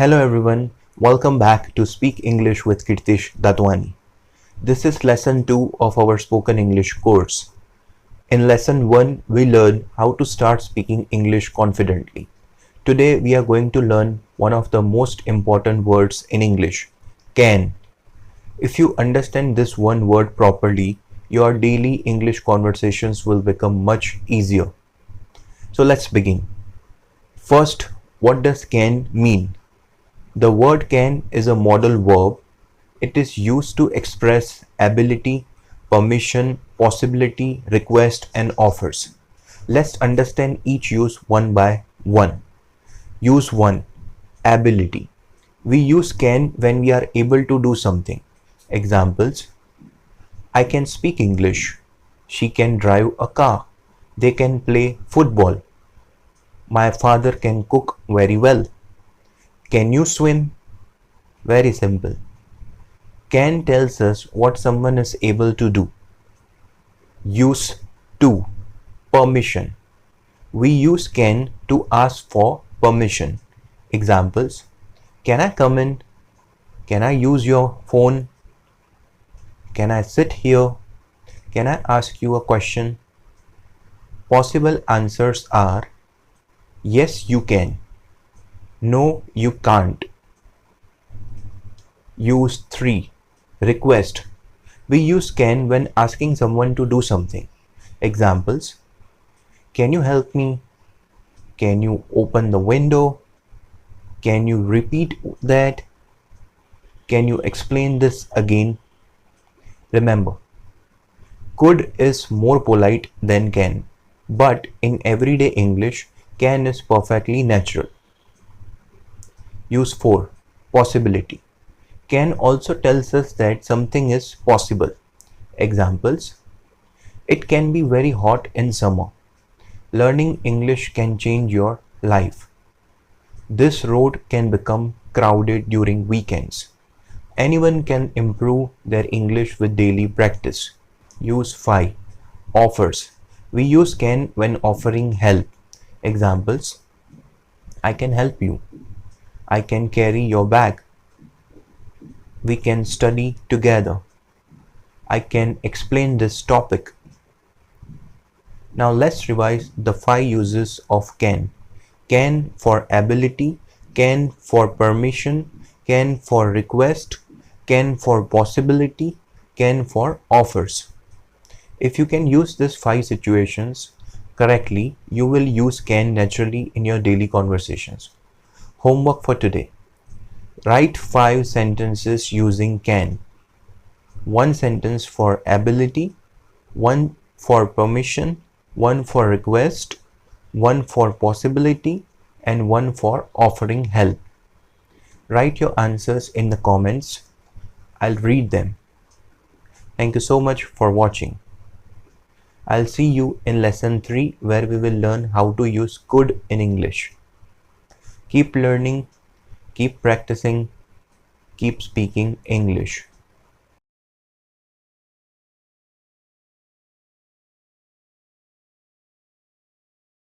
Hello everyone, welcome back to Speak English with Kirtish Datwani. This is lesson 2 of our spoken English course. In lesson 1, we learn how to start speaking English confidently. Today we are going to learn one of the most important words in English, can. If you understand this one word properly, your daily English conversations will become much easier. So let's begin. First, what does can mean? The word can is a modal verb. It is used to express ability, permission, possibility, request, and offers. Let's understand each use one by one. Use 1. Ability. We use can when we are able to do something. Examples: I can speak English. She can drive a car. They can play football. My father can cook very well. Can you swim? Very simple. Can tells us what someone is able to do. Use 2. Permission. We use can to ask for permission. Examples: can I come in? Can I use your phone? Can I sit here? Can I ask you a question? Possible answers are: yes, you can. No, you can't. Use 3. Request. We use can when asking someone to do something. Examples: can you help me? Can you open the window? Can you repeat that? Can you explain this again? Remember, could is more polite than can, but in everyday English, can is perfectly natural. Use 4. Possibility. Can also tells us that something is possible. Examples: it can be very hot in summer. Learning English can change your life. This road can become crowded during weekends. Anyone can improve their English with daily practice. Use 5. Offers. We use can when offering help. Examples: I can help you. I can carry your bag. We can study together. I can explain this topic. Now let's revise the 5 uses of can. Can for ability, can for permission, can for request, can for possibility, can for offers. If you can use these 5 situations correctly, you will use can naturally in your daily conversations. Homework for today. Write 5 sentences using can. 1 sentence for ability, 1 for permission, 1 for request, 1 for possibility, and 1 for offering help. Write your answers in the comments. I'll read them. Thank you so much for watching. I'll see you in lesson 3 where we will learn how to use could in English. Keep learning, keep practicing, keep speaking English.